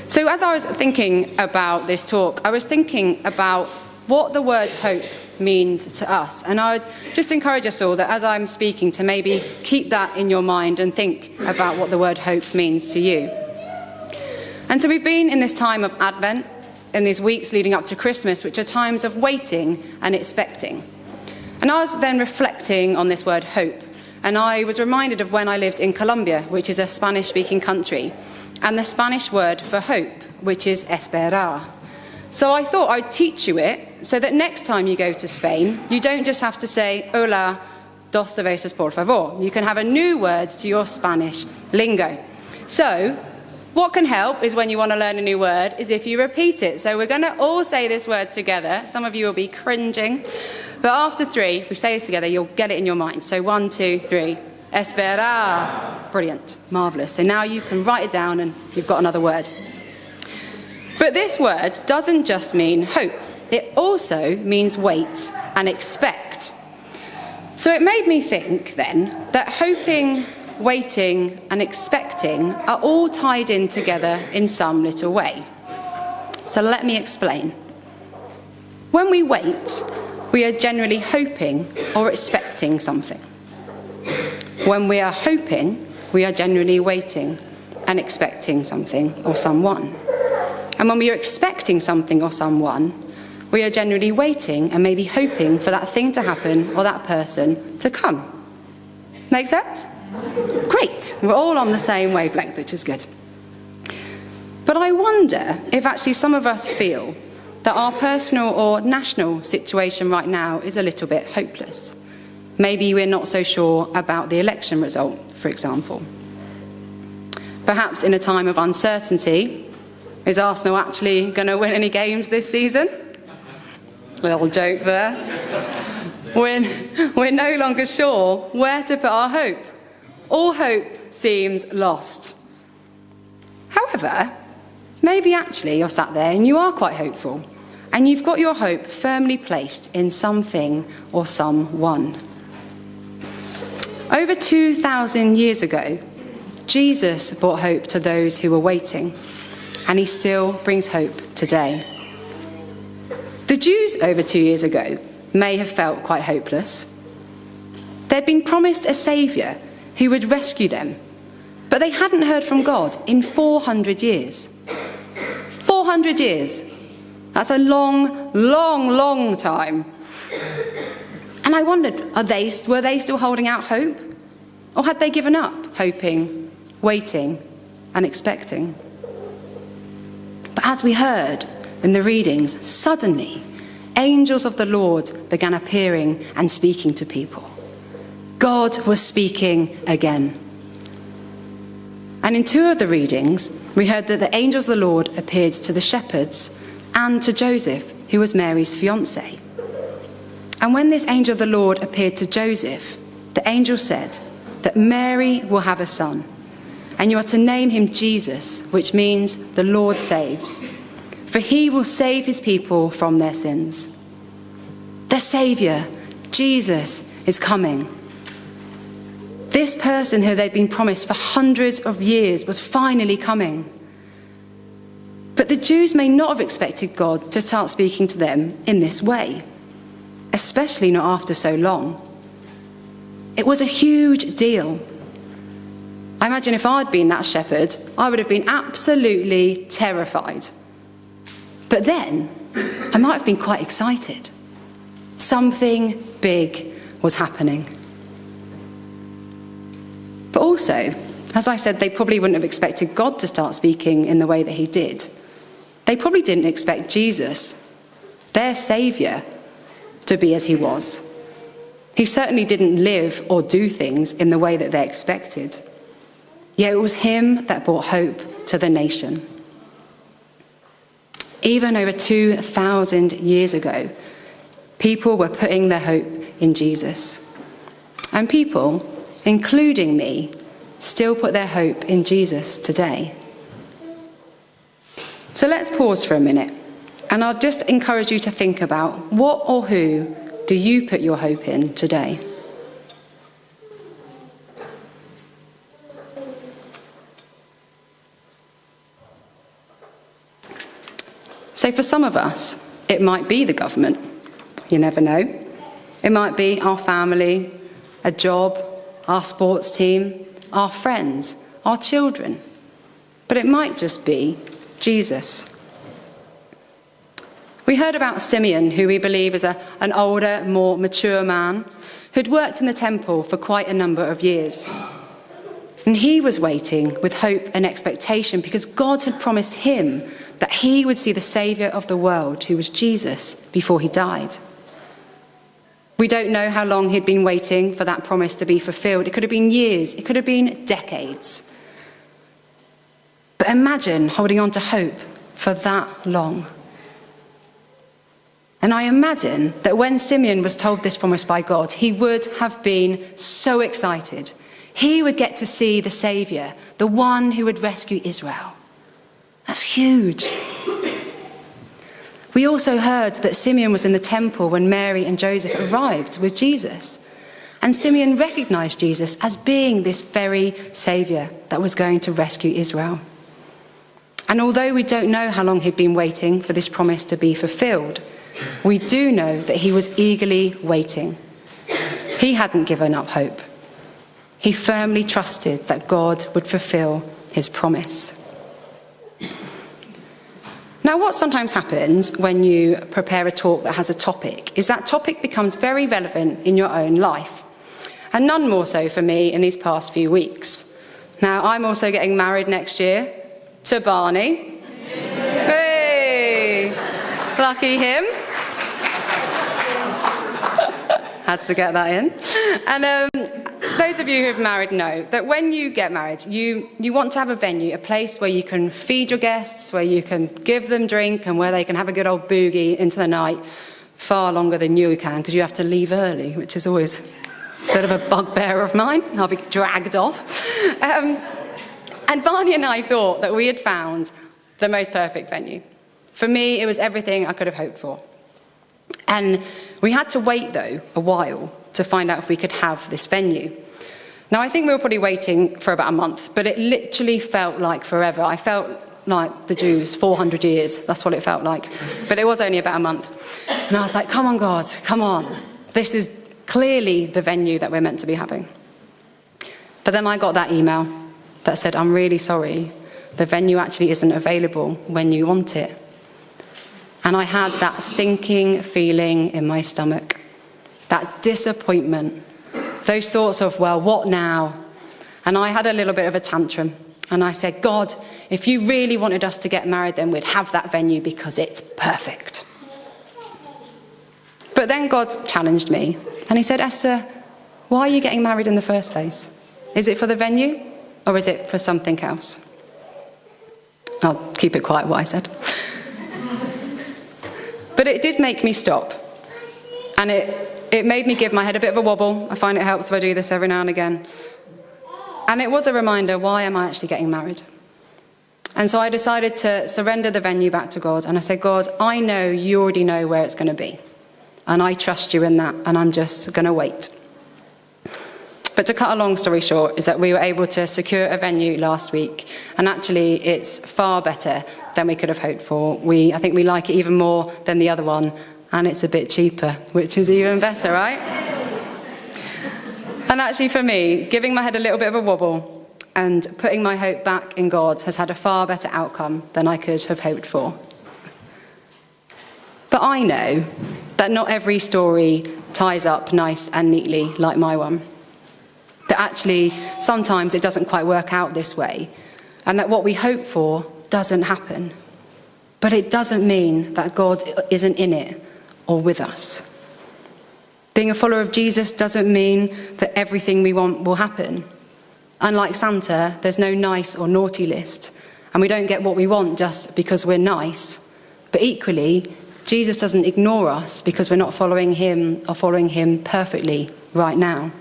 So as I was thinking about this talk, I was thinking about what the word hope means to us. And I would just encourage us all that as I'm speaking to maybe keep that in your mind and think about what the word hope means to you. And so we've been in this time of Advent, in these weeks leading up to Christmas, which are times of waiting and expecting. And I was then reflecting on this word hope. And I was reminded of when I lived in Colombia, which is a Spanish-speaking country, and the Spanish word for hope, which is esperar. So I thought I'd teach you it so that next time you go to Spain, you don't just have to say, hola, dos cervezas por favor. You can have a new word to your Spanish lingo. So what can help is when you want to learn a new word is if you repeat it. So we're going to all say this word together. Some of you will be cringing. But after 3, if we say this together, you'll get it in your mind. So 1, 2, 3. Esperar. Brilliant. Marvellous. So now you can write it down and you've got another word. But this word doesn't just mean hope. It also means wait and expect. So it made me think then that hoping, waiting and expecting are all tied in together in some little way. So let me explain. When we wait, we are generally hoping or expecting something. When we are hoping, we are generally waiting and expecting something or someone. And when we are expecting something or someone, we are generally waiting and maybe hoping for that thing to happen or that person to come. Make sense? Great. We're all on the same wavelength, which is good. But I wonder if actually some of us feel that our personal or national situation right now is a little bit hopeless. Maybe we're not so sure about the election result, for example. Perhaps in a time of uncertainty, is Arsenal actually going to win any games this season? Little joke there. We're no longer sure where to put our hope. All hope seems lost. However, maybe actually you're sat there and you are quite hopeful, and you've got your hope firmly placed in something or someone. Over 2,000 years ago, Jesus brought hope to those who were waiting, and he still brings hope today. The Jews over 2 years ago may have felt quite hopeless. They'd been promised a saviour who would rescue them, but they hadn't heard from God in 400 years. 400 years. That's a long, long, long time. And I wondered, were they still holding out hope? Or had they given up hoping, waiting, and expecting? But as we heard in the readings, suddenly angels of the Lord began appearing and speaking to people. God was speaking again. And in 2 of the readings, we heard that the angels of the Lord appeared to the shepherds and to Joseph, who was Mary's fiancé. And when this angel of the Lord appeared to Joseph, the angel said that Mary will have a son, and you are to name him Jesus, which means the Lord saves, for he will save his people from their sins. The Saviour, Jesus, is coming. This person who they'd been promised for hundreds of years was finally coming. But the Jews may not have expected God to start speaking to them in this way, especially not after so long. It was a huge deal. I imagine if I'd been that shepherd, I would have been absolutely terrified. But then, I might have been quite excited. Something big was happening. But also, as I said, they probably wouldn't have expected God to start speaking in the way that he did. They probably didn't expect Jesus, their saviour, to be as he was. He certainly didn't live or do things in the way that they expected. Yet it was him that brought hope to the nation. Even over 2,000 years ago, people were putting their hope in Jesus. And people, including me, still put their hope in Jesus today. So let's pause for a minute, and I'll just encourage you to think about what or who do you put your hope in today? So for some of us, it might be the government. You never know. It might be our family, a job, our sports team, our friends, our children. But it might just be Jesus. We heard about Simeon, who we believe is an older, more mature man who'd worked in the temple for quite a number of years. And he was waiting with hope and expectation because God had promised him that he would see the Saviour of the world, who was Jesus, before he died. We don't know how long he'd been waiting for that promise to be fulfilled. It could have been years, it could have been decades. But imagine holding on to hope for that long. And I imagine that when Simeon was told this promise by God, he would have been so excited. He would get to see the Saviour, the one who would rescue Israel. That's huge. We also heard that Simeon was in the temple when Mary and Joseph arrived with Jesus. And Simeon recognised Jesus as being this very Saviour that was going to rescue Israel. And although we don't know how long he'd been waiting for this promise to be fulfilled, we do know that he was eagerly waiting. He hadn't given up hope. He firmly trusted that God would fulfill his promise. Now, what sometimes happens when you prepare a talk that has a topic is that topic becomes very relevant in your own life. And none more so for me in these past few weeks. Now, I'm also getting married next year to Barney. Hey! Lucky him. Had to get that in. And those of you who have married know that when you get married, you want to have a venue, a place where you can feed your guests, where you can give them drink, and where they can have a good old boogie into the night far longer than you can, because you have to leave early, which is always a bit of a bugbear of mine. I'll be dragged off. And Barney and I thought that we had found the most perfect venue. For me, it was everything I could have hoped for. And we had to wait, though, a while to find out if we could have this venue. Now, I think we were probably waiting for about a month, but it literally felt like forever. I felt like the Jews, 400 years. That's what it felt like. But it was only about a month. And I was like, come on, God, come on. This is clearly the venue that we're meant to be having. But then I got that email that said, I'm really sorry. The venue actually isn't available when you want it. And I had that sinking feeling in my stomach, that disappointment, those thoughts of, well, what now? And I had a little bit of a tantrum. And I said, God, if you really wanted us to get married, then we'd have that venue because it's perfect. But then God challenged me. And he said, Esther, why are you getting married in the first place? Is it for the venue or is it for something else? I'll keep it quiet, what I said. But it did make me stop. And it made me give my head a bit of a wobble. I find it helps if I do this every now and again. And it was a reminder, why am I actually getting married? And so I decided to surrender the venue back to God. And I said, God, I know you already know where it's going to be. And I trust you in that. And I'm just going to wait. But to cut a long story short is that we were able to secure a venue last week. And actually, it's far better than we could have hoped for. I think we like it even more than the other one. And it's a bit cheaper, which is even better, right? And actually for me, giving my head a little bit of a wobble and putting my hope back in God has had a far better outcome than I could have hoped for. But I know that not every story ties up nice and neatly like my one. That actually, sometimes it doesn't quite work out this way, and that what we hope for doesn't happen. But it doesn't mean that God isn't in it or with us. Being a follower of Jesus doesn't mean that everything we want will happen. Unlike Santa, there's no nice or naughty list, and we don't get what we want just because we're nice. But equally, Jesus doesn't ignore us because we're not following him or following him perfectly right now.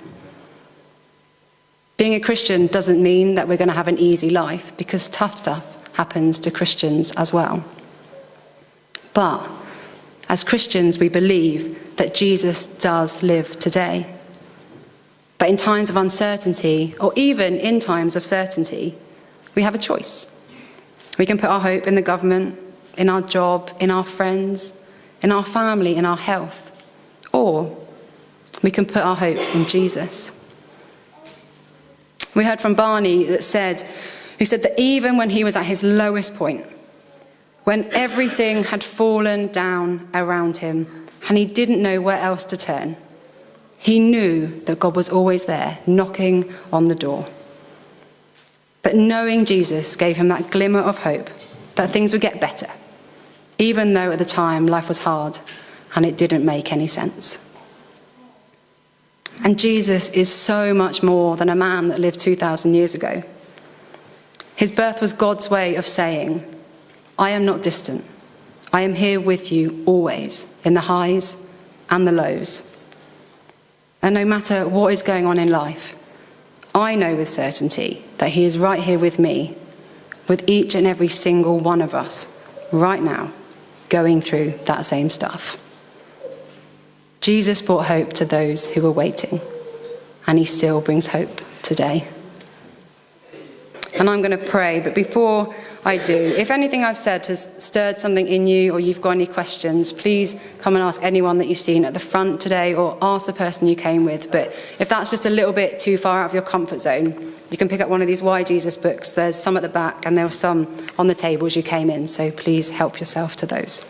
Being a Christian doesn't mean that we're going to have an easy life, because tough happens to Christians as well. But as Christians, we believe that Jesus does live today. But in times of uncertainty, or even in times of certainty, we have a choice. We can put our hope in the government, in our job, in our friends, in our family, in our health. Or we can put our hope in Jesus. We heard from Barney who said that even when he was at his lowest point, when everything had fallen down around him and he didn't know where else to turn, he knew that God was always there, knocking on the door. But knowing Jesus gave him that glimmer of hope that things would get better, even though at the time life was hard and it didn't make any sense. And Jesus is so much more than a man that lived 2,000 years ago. His birth was God's way of saying, I am not distant. I am here with you always, in the highs and the lows. And no matter what is going on in life, I know with certainty that he is right here with me, with each and every single one of us, right now, going through that same stuff. Jesus brought hope to those who were waiting, and he still brings hope today. And I'm going to pray, but before I do, if anything I've said has stirred something in you or you've got any questions, please come and ask anyone that you've seen at the front today or ask the person you came with. But if that's just a little bit too far out of your comfort zone, you can pick up one of these Why Jesus books. There's some at the back and there were some on the tables you came in, so please help yourself to those.